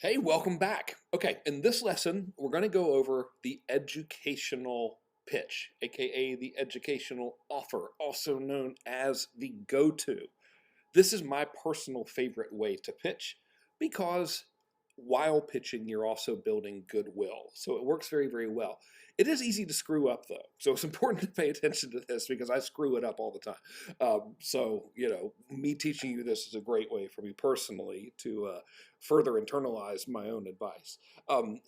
Hey, welcome back. Okay, in this lesson, we're going to go over the educational pitch, aka the educational offer, also known as the go-to. This is my personal favorite way to pitch because while pitching, you're also building goodwill. So it works very, very well. It is easy to screw up though. So it's important to pay attention to this because I screw it up all the time. Me teaching you this is a great way for me personally to further internalize my own advice.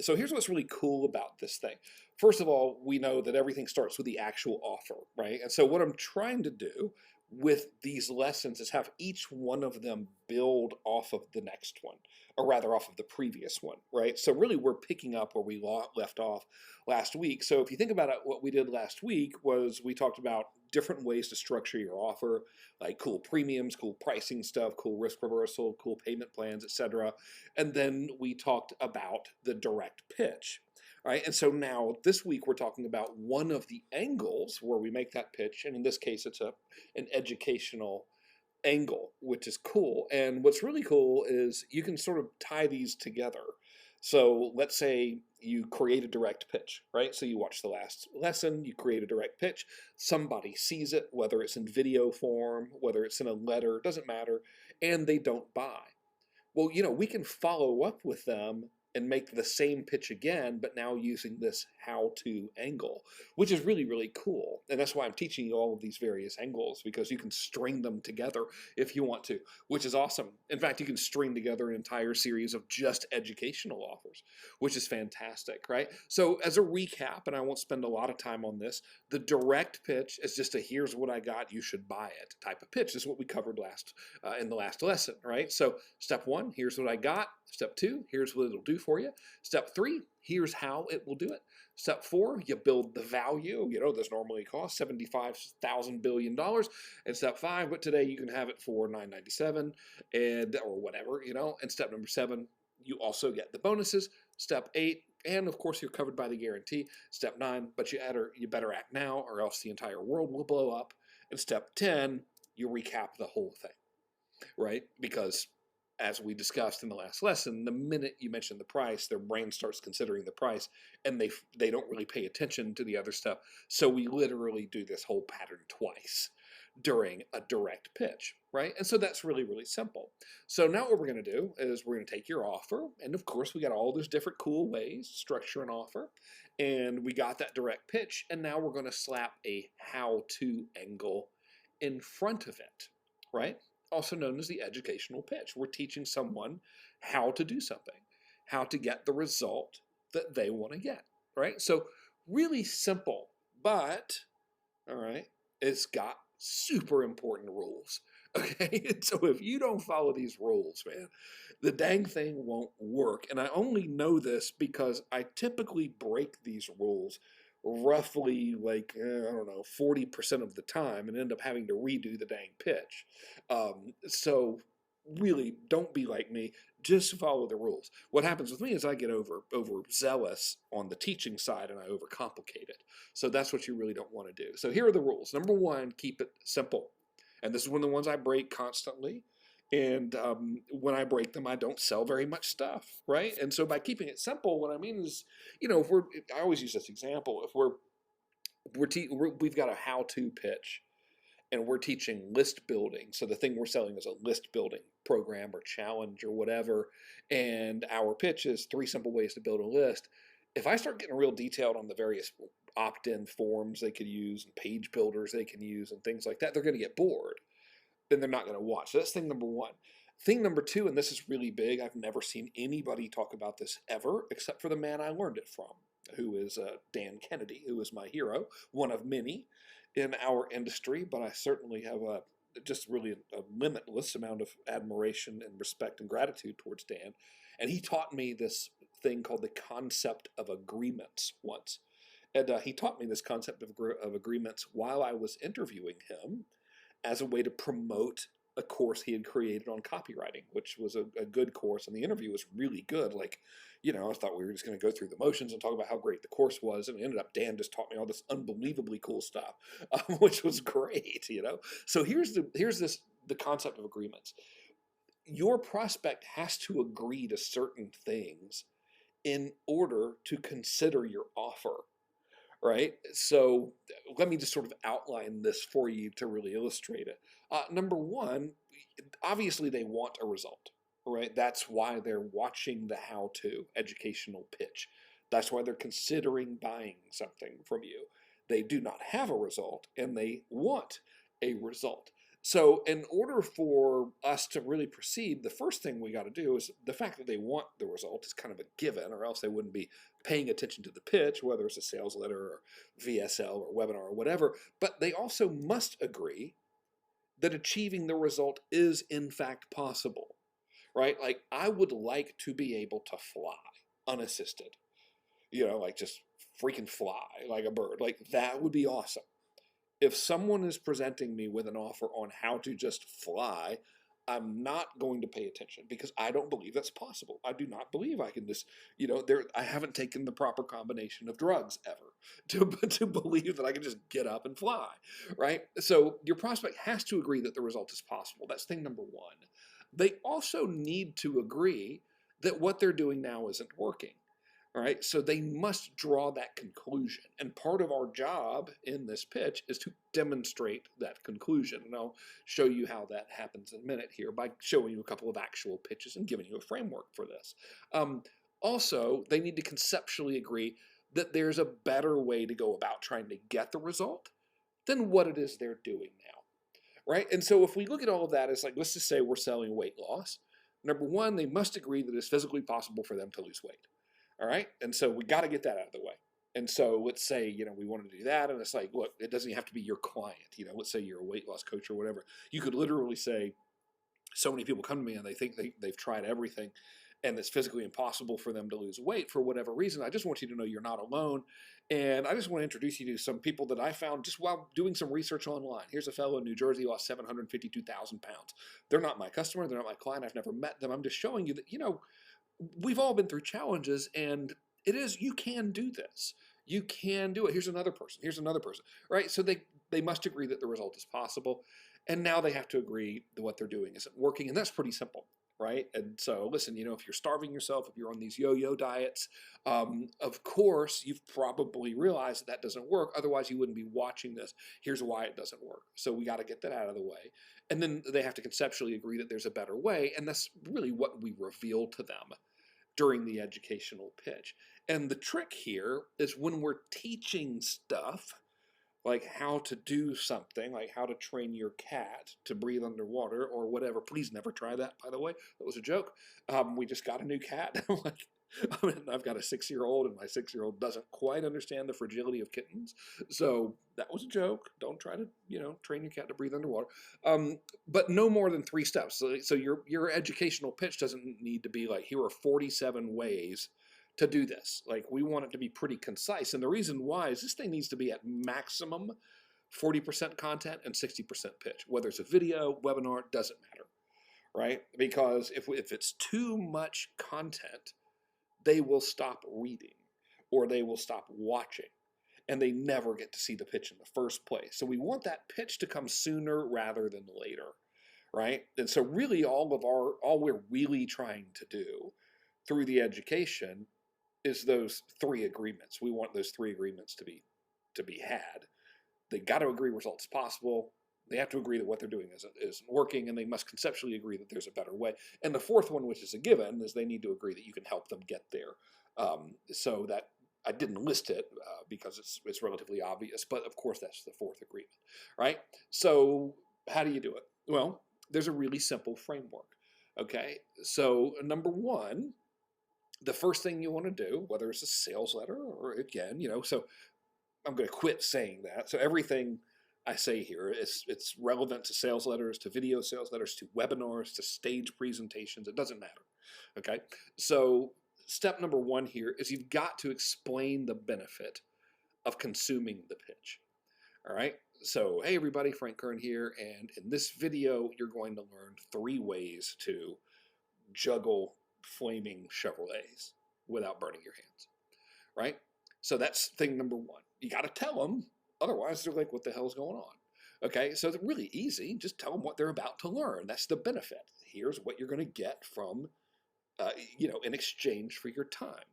So here's what's really cool about this thing. First of all, we know that everything starts with the actual offer, right? And so what I'm trying to do with these lessons is have each one of them build off of the next one, or rather off of the previous one, right? So really we're picking up where we left off last week. So if you think about it, what we did last week was we talked about different ways to structure your offer, like cool premiums, cool pricing stuff, cool risk reversal, cool payment plans, etc. And then we talked about the direct pitch. Right, and so now this week we're talking about one of the angles where we make that pitch, and in this case it's an educational angle, which is cool. And what's really cool is you can sort of tie these together. So let's say you create a direct pitch, right? So you watch the last lesson, you create a direct pitch, somebody sees it, whether it's in video form, whether it's in a letter, doesn't matter, and they don't buy. Well, we can follow up with them and make the same pitch again, but now using this how-to angle, which is really, really cool. And that's why I'm teaching you all of these various angles, because you can string them together if you want to, which is awesome. In fact, you can string together an entire series of just educational offers, which is fantastic, right? So as a recap, and I won't spend a lot of time on this, the direct pitch is just a here's what I got, you should buy it type of pitch. This is what we covered in the last lesson, right? So step one, here's what I got. Step two, here's what it'll do for you. Step three, here's how it will do it. Step four, you build the value. This normally costs $75,000 billion. And step five, but today you can have it for $9.97 and or whatever. And step number seven, you also get the bonuses. Step eight, and of course you're covered by the guarantee. Step nine, but you better act now or else the entire world will blow up. And step 10, you recap the whole thing, right? Because as we discussed in the last lesson, the minute you mention the price, their brain starts considering the price, and they don't really pay attention to the other stuff. So we literally do this whole pattern twice during a direct pitch, right? And so that's really, really simple. So now what we're going to do is we're going to take your offer, and of course we got all those different cool ways to structure an offer, and we got that direct pitch, and now we're going to slap a how-to angle in front of it, right? Also known as the educational pitch. We're teaching someone how to do something, how to get the result that they want to get, right? So really simple, but, all right, it's got super important rules, okay? So if you don't follow these rules, man, the dang thing won't work. And I only know this because I typically break these rules roughly I don't know, 40% of the time and end up having to redo the dang pitch. So really don't be like me, just follow the rules. What happens with me is I get overzealous on the teaching side and I overcomplicate it. So that's what you really don't want to do. So here are the rules. Number one, keep it simple. And this is one of the ones I break constantly. And when I break them, I don't sell very much stuff, right? And so by keeping it simple, what I mean is, I always use this example. If we've got a how-to pitch, and we're teaching list building. So the thing we're selling is a list building program or challenge or whatever. And our pitch is 3 simple ways to build a list. If I start getting real detailed on the various opt-in forms they could use and page builders they can use and things like that, they're going to get bored. Then they're not going to watch. So that's thing number one. Thing number two, and this is really big, I've never seen anybody talk about this ever, except for the man I learned it from, who is Dan Kennedy, who is my hero, one of many in our industry, but I certainly have just really a limitless amount of admiration and respect and gratitude towards Dan. And he taught me this thing called the concept of agreements once. And he taught me this concept of agreements while I was interviewing him as a way to promote a course he had created on copywriting, which was a good course, and the interview was really good. I thought we were just going to go through the motions and talk about how great the course was, and it ended up Dan just taught me all this unbelievably cool stuff, which was great. So here's the concept of agreements. your prospect has to agree to certain things in order to consider your offer, right? So let me just sort of outline this for you to really illustrate it. Number one, obviously they want a result, right? That's why they're watching the how-to educational pitch. That's why they're considering buying something from you. They do not have a result and they want a result. So in order for us to really proceed, the first thing we got to do is the fact that they want the result is kind of a given, or else they wouldn't be paying attention to the pitch, whether it's a sales letter or VSL or webinar or whatever. But they also must agree that achieving the result is in fact possible, right? Like I would like to be able to fly unassisted, like just freaking fly like a bird. Like that would be awesome. If someone is presenting me with an offer on how to just fly, I'm not going to pay attention because I don't believe that's possible. I do not believe I can just, I haven't taken the proper combination of drugs ever to believe that I can just get up and fly, right? So your prospect has to agree that the result is possible. That's thing number one. They also need to agree that what they're doing now isn't working. All right, so they must draw that conclusion. And part of our job in this pitch is to demonstrate that conclusion. And I'll show you how that happens in a minute here by showing you a couple of actual pitches and giving you a framework for this. Also, they need to conceptually agree that there's a better way to go about trying to get the result than what it is they're doing now, right? And so if we look at all of that as like, let's just say we're selling weight loss. Number one, they must agree that it's physically possible for them to lose weight. All right. And so we got to get that out of the way. And so let's say, we want to do that. And it's like, look, it doesn't have to be your client. Let's say you're a weight loss coach or whatever. You could literally say, so many people come to me and they think they've tried everything and it's physically impossible for them to lose weight for whatever reason. I just want you to know you're not alone. And I just want to introduce you to some people that I found just while doing some research online. Here's a fellow in New Jersey, lost 752,000 pounds. They're not my customer. They're not my client. I've never met them. I'm just showing you that, we've all been through challenges, and you can do this. You can do it. Here's another person. Here's another person, right? So they must agree that the result is possible. And now they have to agree that what they're doing isn't working. And that's pretty simple, right? And so listen, if you're starving yourself, if you're on these yo-yo diets, of course, you've probably realized that doesn't work. Otherwise, you wouldn't be watching this. Here's why it doesn't work. So we got to get that out of the way. And then they have to conceptually agree that there's a better way. And that's really what we reveal to them during the educational pitch. And the trick here is when we're teaching stuff, like how to do something, like how to train your cat to breathe underwater or whatever. Please never try that, by the way. That was a joke. We just got a new cat. I've got a 6-year-old, and my 6-year-old doesn't quite understand the fragility of kittens. So that was a joke. Don't try to, train your cat to breathe underwater. But no more than 3 steps. So your educational pitch doesn't need to be like, here are 47 ways to do this. Like, we want it to be pretty concise. And the reason why is this thing needs to be at maximum 40% content and 60% pitch. Whether it's a video, webinar, doesn't matter, right? Because if it's too much content, they will stop reading or they will stop watching and they never get to see the pitch in the first place. So we want that pitch to come sooner rather than later, right? And so really all we're really trying to do through the education is those 3 agreements. We want those 3 agreements to be had. They got to agree results possible. They have to agree that what they're doing isn't working, and they must conceptually agree that there's a better way. And the 4th one, which is a given, is they need to agree that you can help them get there. So that I didn't list it because it's relatively obvious, but of course that's the 4th agreement, right? So how do you do it? Well, there's a really simple framework. Okay, so number 1, the first thing you want to do, whether it's a sales letter or again, so I'm going to quit saying that. So everything I say here it's relevant to sales letters, to video sales letters, to webinars, to stage presentations. It doesn't matter. Okay. So step number 1 here is you've got to explain the benefit of consuming the pitch. All right. So, hey everybody, Frank Kern here. And in this video, you're going to learn 3 ways to juggle flaming Chevrolets without burning your hands, right? So that's thing number 1. You got to tell them, otherwise they're like, what the hell's going on, Okay, so it's really easy. Just tell them what they're about to learn. That's the benefit. Here's what you're going to get from, in exchange for your time.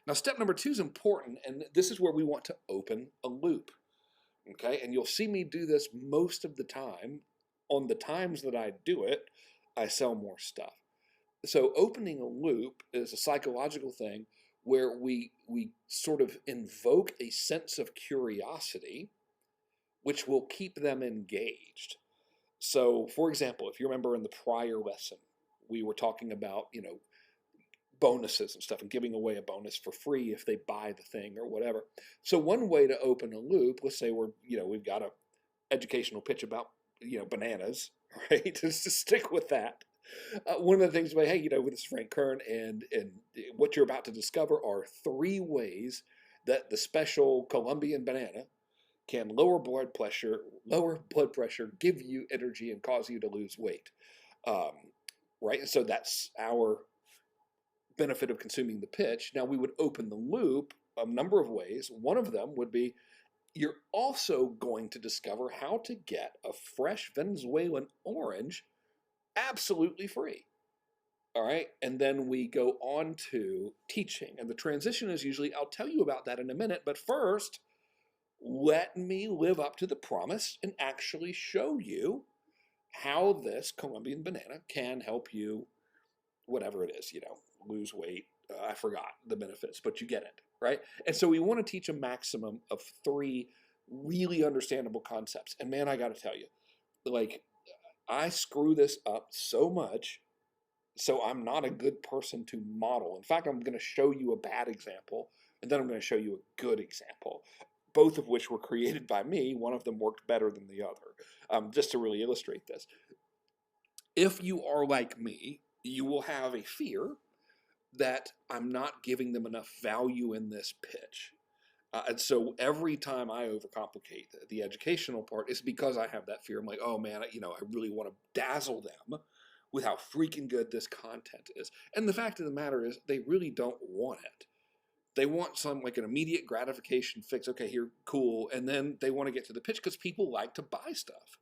Now, step number 2 is important, and this is where we want to open a loop. Okay, and you'll see me do this most of the time. On the times that I do it, I sell more stuff. So opening a loop is a psychological thing where we sort of invoke a sense of curiosity, which will keep them engaged. So, for example, if you remember in the prior lesson, we were talking about, bonuses and stuff and giving away a bonus for free if they buy the thing or whatever. So one way to open a loop, let's say we've got a educational pitch about, bananas, right? Just to stick with that. One of the things, hey, this is Frank Kern, and what you're about to discover are 3 ways that the special Colombian banana can lower blood pressure, give you energy, and cause you to lose weight. Right? And so that's our benefit of consuming the pitch. Now we would open the loop a number of ways. One of them would be you're also going to discover how to get a fresh Venezuelan orange absolutely free. All right. And then we go on to teaching. And the transition is usually, I'll tell you about that in a minute. But first, let me live up to the promise and actually show you how this Colombian banana can help you, whatever it is, lose weight. I forgot the benefits, but you get it, right? And so we want to teach a maximum of 3 really understandable concepts. And man, I got to tell you, like, I screw this up so much, so I'm not a good person to model. In fact, I'm going to show you a bad example, and then I'm going to show you a good example, both of which were created by me. One of them worked better than the other, just to really illustrate this. If you are like me, you will have a fear that I'm not giving them enough value in this pitch. And so every time I overcomplicate the educational part, it's because I have that fear. I'm like, oh man, I really want to dazzle them with how freaking good this content is. And the fact of the matter is, they really don't want it. They want like an immediate gratification fix. Okay, here, cool. And then they want to get to the pitch because people like to buy stuff.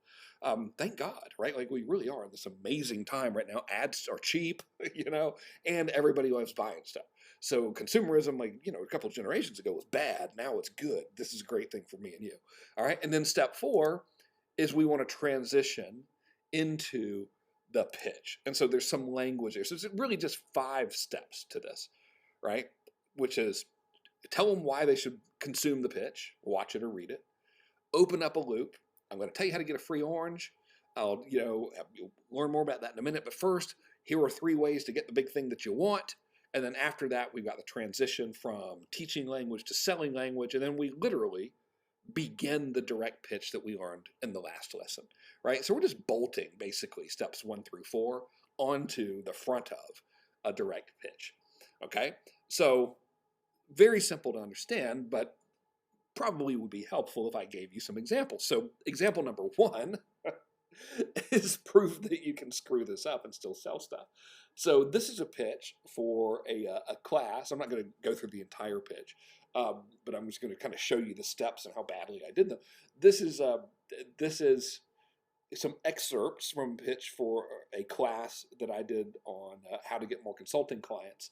Thank God, right? Like we really are in this amazing time right now. Ads are cheap, and everybody loves buying stuff. So consumerism, a couple of generations ago was bad. Now it's good. This is a great thing for me and you. All right. And then step 4 is we want to transition into the pitch. And so there's some language there. So it's really just 5 steps to this, right? Which is tell them why they should consume the pitch, watch it or read it, open up a loop. I'm going to tell you how to get a free orange. I'll, you'll learn more about that in a minute. But first, here are 3 ways to get the big thing that you want. And then after that, we've got the transition from teaching language to selling language. And then we literally begin the direct pitch that we learned in the last lesson, right? So we're just bolting basically steps 1 through 4 onto the front of a direct pitch, okay? So very simple to understand, but probably would be helpful if I gave you some examples. So example number 1 is proof that you can screw this up and still sell stuff. So this is a pitch for a class. I'm not going to go through the entire pitch, but I'm just going to kind of show you the steps and how badly I did them. This is some excerpts from a pitch for a class that I did on how to get more consulting clients.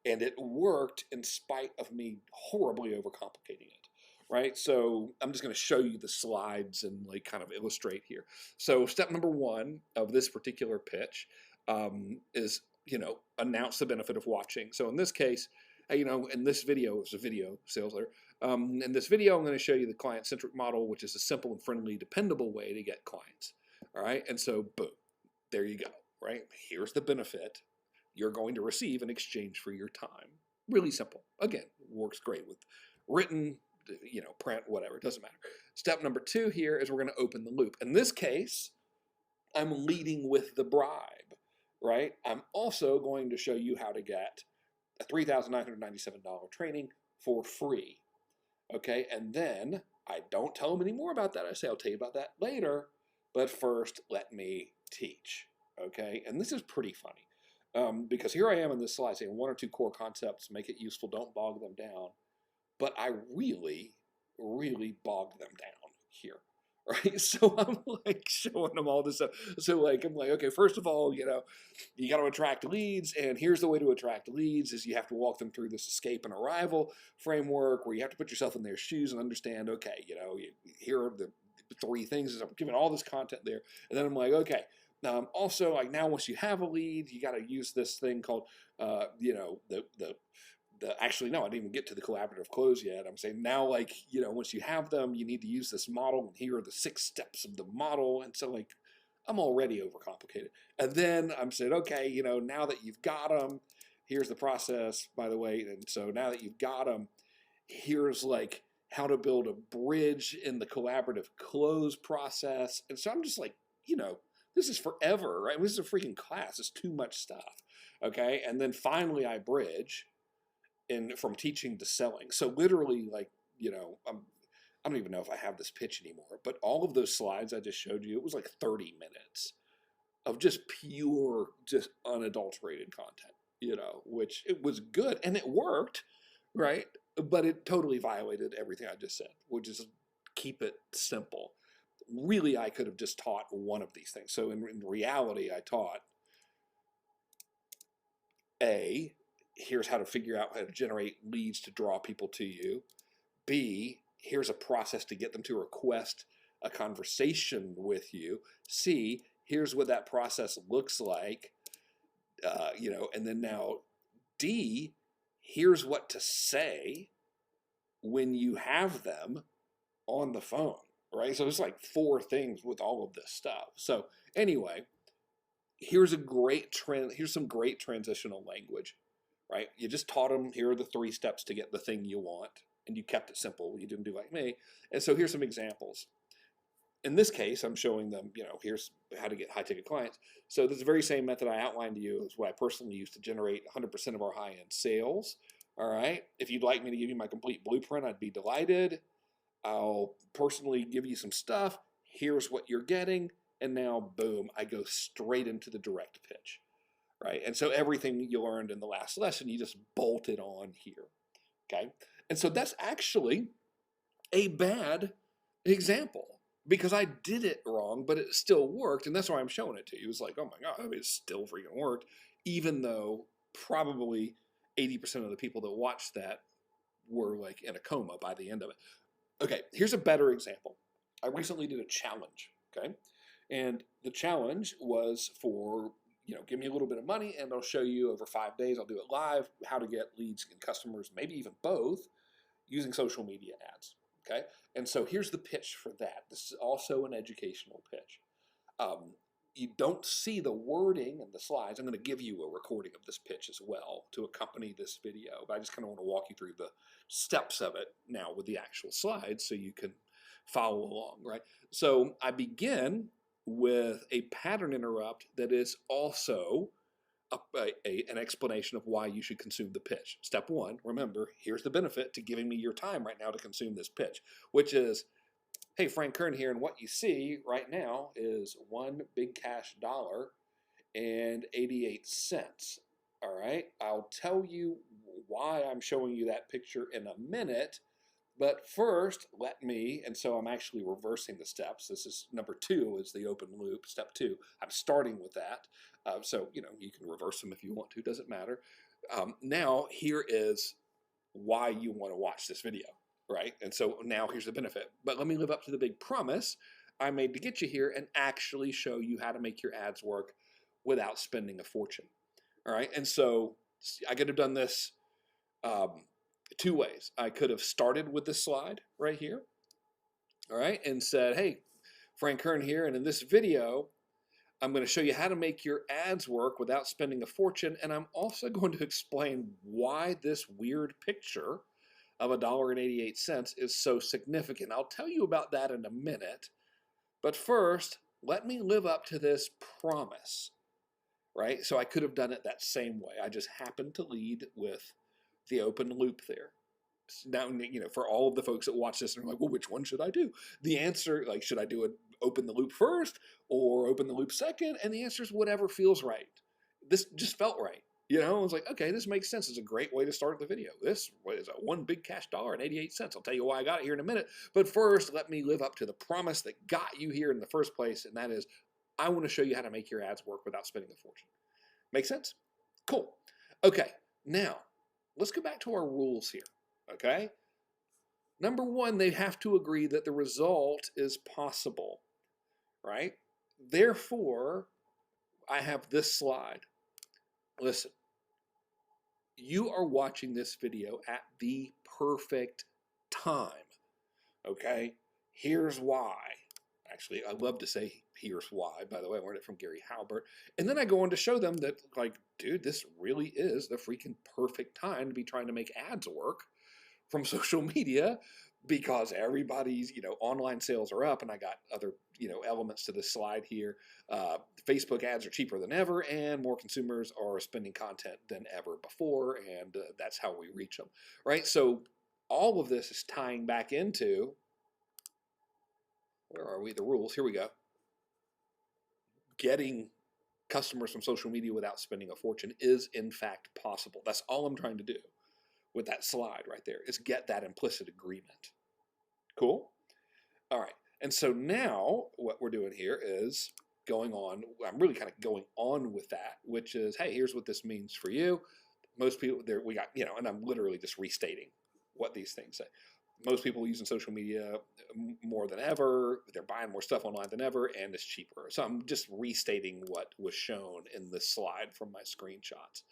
And it worked in spite of me horribly overcomplicating it, right? So I'm just going to show you the slides and kind of illustrate here. So step number 1 of this particular pitch is, announce the benefit of watching. So in this case, in this video, it's a video sales letter. In this video, I'm going to show you the client-centric model, which is a simple and friendly, dependable way to get clients. All right, and so boom, there you go, right? Here's the benefit you're going to receive in exchange for your time. Really simple. Again, works great with written, print, whatever, it doesn't matter. Step number 2 here is we're going to open the loop. In this case, I'm leading with the bribe, right? I'm also going to show you how to get a $3,997 training for free, okay? And then I don't tell them any more about that. I say, I'll tell you about that later, but first let me teach, okay? And this is pretty funny. Because here I am in this slide saying 1 or 2 core concepts, make it useful, don't bog them down. But I really, really bogged them down here, right? So I'm like showing them all this stuff. So like I'm like, okay, first of all, you got to attract leads, and here's the way to attract leads: is you have to walk them through this escape and arrival framework, where you have to put yourself in their shoes and understand, okay, here are the three things. I'm giving all this content there, and then I'm like, okay. Also, like now, once you have a lead, you got to use this thing called, actually no, I didn't even get to the collaborative close yet. I'm saying now, like, once you have them, you need to use this model, and here are the 6 steps of the model. And so like I'm already overcomplicated. And then I'm saying, okay, now that you've got them, here's the process, by the way. And so now that you've got them, here's like how to build a bridge in the collaborative close process. And so I'm just like, this is forever, right? This is a freaking class. It's too much stuff. Okay. And then finally I bridge from teaching to selling. So literally, like, I don't even know if I have this pitch anymore, but all of those slides I just showed you, it was like 30 minutes of just pure, just unadulterated content, which it was good and it worked, right? But it totally violated everything I just said, which is keep it simple. Really, I could have just taught one of these things. So in reality, I taught A, here's how to figure out how to generate leads to draw people to you. B, here's a process to get them to request a conversation with you. C, here's what that process looks like. And then now D, here's what to say when you have them on the phone, right? So it's like 4 things with all of this stuff. So anyway, here's some great transitional language, right? You just taught them, here are the 3 steps to get the thing you want, and you kept it simple. You didn't do like me. And so here's some examples. In this case, I'm showing them, here's how to get high ticket clients. So this is the very same method I outlined to you is what I personally use to generate 100% of our high end sales. All right. If you'd like me to give you my complete blueprint, I'd be delighted. I'll personally give you some stuff. Here's what you're getting. And now, boom, I go straight into the direct pitch, right? And so everything you learned in the last lesson, you just bolt it on here, okay? And so that's actually a bad example because I did it wrong, but it still worked. And that's why I'm showing it to you. It's like, oh my God, it still freaking worked, even though probably 80% of the people that watched that were like in a coma by the end of it. Okay, here's a better example. I recently did a challenge, okay? And the challenge was for, give me a little bit of money and I'll show you over 5 days, I'll do it live, how to get leads and customers, maybe even both, using social media ads, okay? And so here's the pitch for that. This is also an educational pitch. You don't see the wording in the slides. I'm going to give you a recording of this pitch as well to accompany this video, but I just kind of want to walk you through the steps of it now with the actual slides so you can follow along, right? So I begin with a pattern interrupt that is also an explanation of why you should consume the pitch. Step 1, remember, here's the benefit to giving me your time right now to consume this pitch, which is, hey, Frank Kern here, and what you see right now is one big cash dollar and 88 cents. All right, I'll tell you why I'm showing you that picture in a minute, but first let me, and so I'm actually reversing the steps. This is number 2 is the open loop. Step 2, I'm starting with that. So, you can reverse them if you want to, doesn't matter. Now, here is why you want to watch this video, right? And so now here's the benefit. But let me live up to the big promise I made to get you here and actually show you how to make your ads work without spending a fortune. All right. And so I could have done this 2 ways. I could have started with this slide right here. All right. And said, hey, Frank Kern here. And in this video, I'm going to show you how to make your ads work without spending a fortune. And I'm also going to explain why this weird picture of $1.88 is so significant. I'll tell you about that in a minute. But first, let me live up to this promise, right? So I could have done it that same way. I just happened to lead with the open loop there. Now, for all of the folks that watch this and are like, well, which one should I do? The answer, like, should I do it open the loop first or open the loop second? And the answer is whatever feels right. This just felt right. You know, I was like, okay, this makes sense. It's a great way to start the video. This is a one big cash $1.88. I'll tell you why I got it here in a minute. But first, let me live up to the promise that got you here in the first place. And that is, I want to show you how to make your ads work without spending a fortune. Make sense? Cool. Okay, now let's go back to our rules here. Okay. Number one, they have to agree that the result is possible, right? Therefore, I have this slide. Listen, you are watching this video at the perfect time, okay? Here's why. Actually, I love to say here's why. By the way, I learned it from Gary Halbert. And then I go on to show them that, like, dude, this really is the freaking perfect time to be trying to make ads work from social media, because everybody's, online sales are up, and I got other, elements to this slide here. Facebook ads are cheaper than ever, and more consumers are spending content than ever before, and that's how we reach them, right? So all of this is tying back into, where are we? The rules. Here we go. Getting customers from social media without spending a fortune is in fact possible. That's all I'm trying to do with that slide right there, is get that implicit agreement. Cool? All right. And so now what we're doing here is going on, I'm really kind of going on with that, which is, hey, here's what this means for you. Most people there, we got, and I'm literally just restating what these things say. Most people are using social media more than ever. They're buying more stuff online than ever, and it's cheaper. So I'm just restating what was shown in this slide from my screenshots.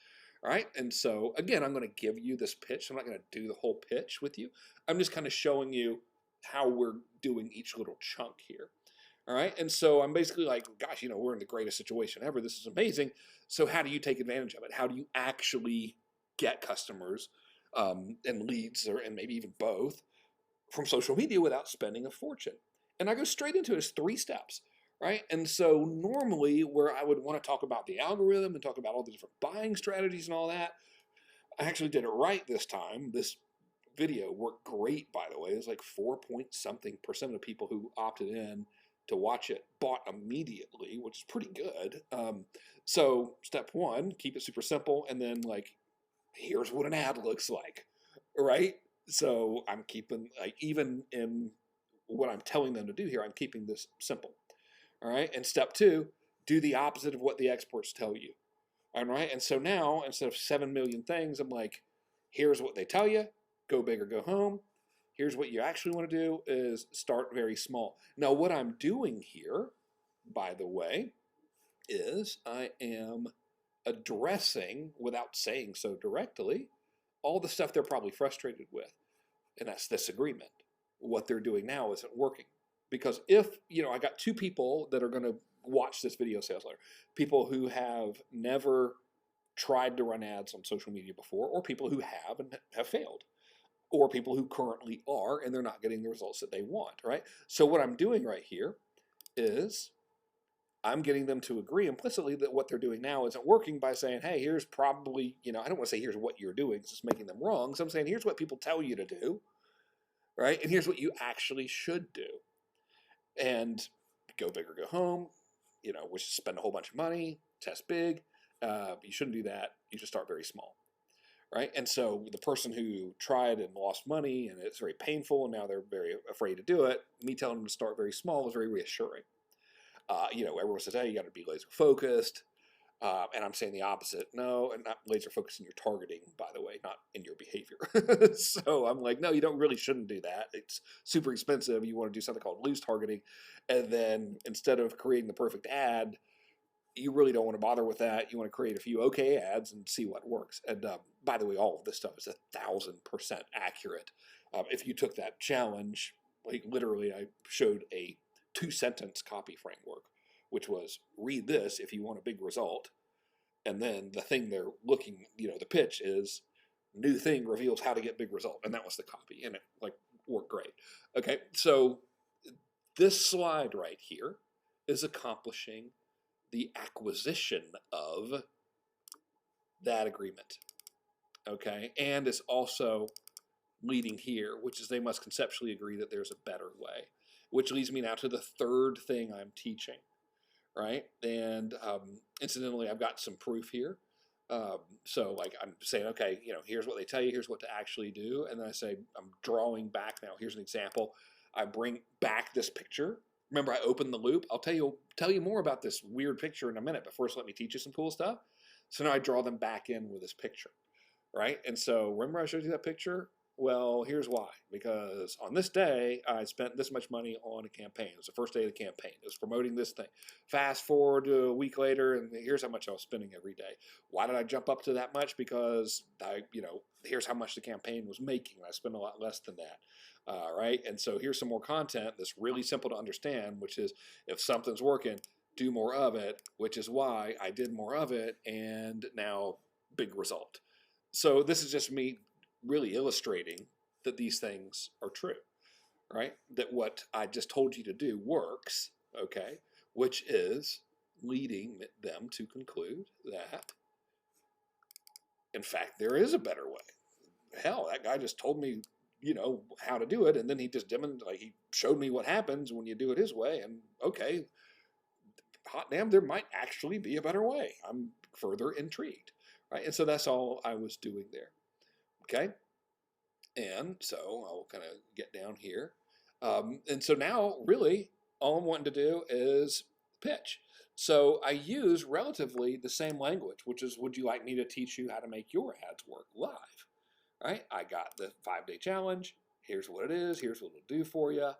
All right, and so again, I'm going to give you this pitch. I'm not going to do the whole pitch with you. I'm just kind of showing you how we're doing each little chunk here. All right, and so I'm basically like, gosh, we're in the greatest situation ever. This is amazing. So how do you take advantage of it? How do you actually get customers and leads, and maybe even both, from social media without spending a fortune? And I go straight into it as 3 steps. Right? And so normally, where I would want to talk about the algorithm and talk about all the different buying strategies and all that, I actually did it right this time. This video worked great, by the way. It was like 4-point-something% of people who opted in to watch it bought immediately, which is pretty good. So step 1, keep it super simple. And then, like, here's what an ad looks like, right? So I'm keeping, like, even in what I'm telling them to do here, I'm keeping this simple. All right. And step 2, do the opposite of what the experts tell you. All right. And so now, instead of 7 million things, I'm like, here's what they tell you, go big or go home. Here's what you actually want to do, is start very small. Now, what I'm doing here, by the way, is I am addressing, without saying so directly, all the stuff they're probably frustrated with. And that's this agreement. What they're doing now isn't working. Because if, I got 2 people that are going to watch this video sales letter, people who have never tried to run ads on social media before, or people who have and have failed, or people who currently are and they're not getting the results that they want, right? So what I'm doing right here is I'm getting them to agree implicitly that what they're doing now isn't working by saying, hey, here's probably, I don't want to say here's what you're doing, it's just making them wrong. So I'm saying, here's what people tell you to do, right? And here's what you actually should do. And go big or go home, which is spend a whole bunch of money, test big. You shouldn't do that. You should start very small, right? And so the person who tried and lost money, and it's very painful, and now they're very afraid to do it, me telling them to start very small is very reassuring. Everyone says, hey, you got to be laser focused. And I'm saying the opposite. No, and not laser focused in your targeting, by the way, not in your behavior. So I'm like, no, you shouldn't do that. It's super expensive. You want to do something called loose targeting. And then instead of creating the perfect ad, you really don't want to bother with that. You want to create a few okay ads and see what works. And by the way, all of this stuff is 1,000% accurate. If you took that challenge, like literally I showed a 2-sentence copy framework, which was read this if you want a big result. And then the thing they're looking, the pitch is new thing reveals how to get big result. And that was the copy, and it worked great. Okay. So this slide right here is accomplishing the acquisition of that agreement. Okay. And it's also leading here, which is they must conceptually agree that there's a better way, which leads me now to the 3rd thing I'm teaching. Right? And incidentally, I've got some proof here. So like I'm saying, okay, here's what they tell you, here's what to actually do. And then I say, I'm drawing back now. Here's an example. I bring back this picture. Remember, I opened the loop. I'll tell you more about this weird picture in a minute, but first let me teach you some cool stuff. So now I draw them back in with this picture, right? And so remember I showed you that picture? Well, here's why. Because on this day, I spent this much money on a campaign. It was the first day of the campaign. It was promoting this thing. Fast forward to a week later, and here's how much I was spending every day. Why did I jump up to that much? Because here's how much the campaign was making. I spent a lot less than that. Right? And so here's some more content that's really simple to understand, which is if something's working, do more of it, which is why I did more of it, and now big result. So this is just me really illustrating that these things are true, right? That what I just told you to do works, okay? Which is leading them to conclude that, in fact, there is a better way. Hell, that guy just told me, how to do it, and then he just he showed me what happens when you do it his way, and okay, hot damn, there might actually be a better way. I'm further intrigued, right? And so that's all I was doing there, okay? And so I'll kind of get down here. And so now, really, all I'm wanting to do is pitch. So I use relatively the same language, which is, would you like me to teach you how to make your ads work live? Right? I got the 5-day challenge. Here's what it is. Here's what it'll do for you.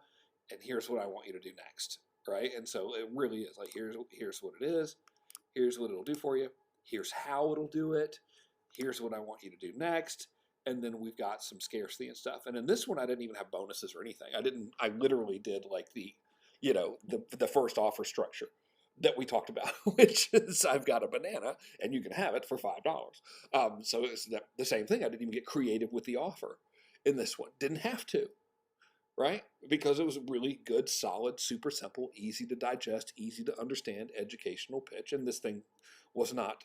And here's what I want you to do next. Right? And so it really is like, here's what it is. Here's what it'll do for you. Here's how it'll do it. Here's what I want you to do next. And then we've got some scarcity and stuff. And in this one, I didn't even have bonuses or anything. I literally did like the first offer structure that we talked about, which is I've got a banana and you can have it for $5. So it's the same thing. I didn't even get creative with the offer in this one. Didn't have to, right? Because it was a really good, solid, super simple, easy to digest, easy to understand educational pitch. And this thing was not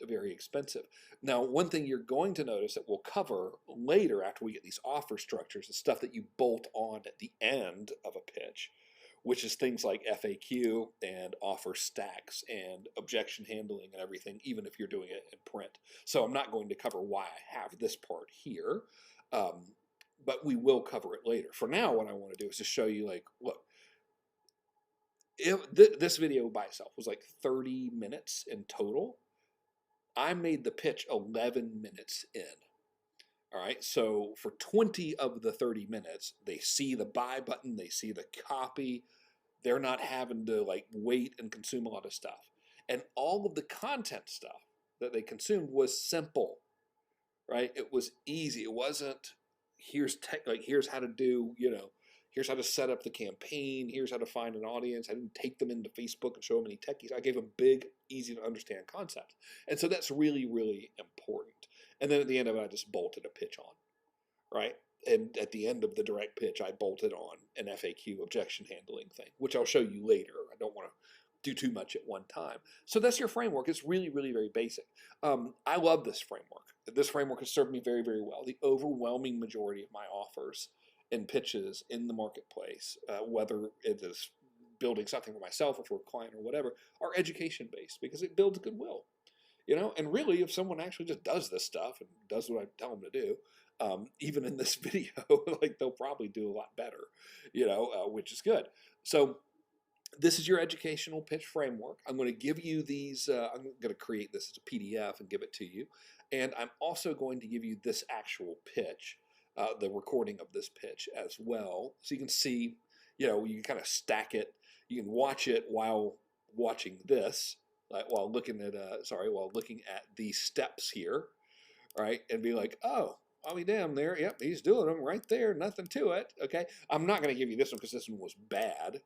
very expensive. Now, one thing you're going to notice that we'll cover later after we get these offer structures, the stuff that you bolt on at the end of a pitch, which is things like FAQ and offer stacks and objection handling and everything, even if you're doing it in print. So I'm not going to cover why I have this part here, but we will cover it later. For now, what I want to do is just show you, like, look, if this video by itself was like 30 minutes in total, I made the pitch 11 minutes in. All right, so for 20 of the 30 minutes, they see the buy button, they see the copy. They're not having to like wait and consume a lot of stuff. And all of the content stuff that they consumed was simple, right? It was easy. It wasn't here's how to do, here's how to set up the campaign, here's how to find an audience. I didn't take them into Facebook and show them any techies. I gave them big, easy to understand concepts. And so that's really, really important. And then at the end of it, I just bolted a pitch on, right? And at the end of the direct pitch, I bolted on an FAQ objection handling thing, which I'll show you later. I don't want to do too much at one time. So that's your framework. It's really, really very basic. I love this framework. This framework has served me very, very well. The overwhelming majority of my offers and pitches in the marketplace, whether it is building something for myself or for a client or whatever, are education based because it builds goodwill. And really, if someone actually just does this stuff and does what I tell them to do, even in this video, like they'll probably do a lot better, which is good. So this is your educational pitch framework. I'm going to give you these, I'm going to create this as a PDF and give it to you. And I'm also going to give you this actual pitch, the recording of this pitch as well. So you can see, you can kind of stack it. You can watch it while watching this, while looking at these steps here, right? And be like, oh, I'll be damn there. Yep, he's doing them right there. Nothing to it. Okay. I'm not going to give you this one because this one was bad,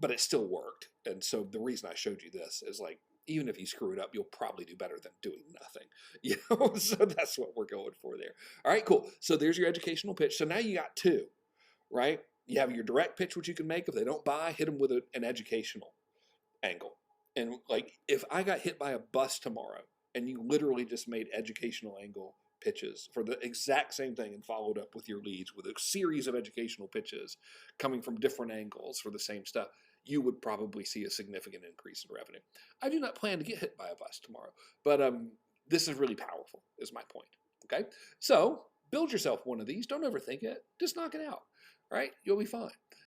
but it still worked. And so the reason I showed you this is like, even if you screw it up, you'll probably do better than doing nothing. So that's what we're going for there. All right, cool. So there's your educational pitch. So now you got two, right? You have your direct pitch, which you can make. If they don't buy, hit them with an educational angle. And like, if I got hit by a bus tomorrow and you literally just made educational angle pitches for the exact same thing and followed up with your leads with a series of educational pitches coming from different angles for the same stuff, you would probably see a significant increase in revenue. I do not plan to get hit by a bus tomorrow, but This is really powerful, is my point. Okay? So build yourself one of these. Don't overthink it. Just knock it out. Right? You'll be fine.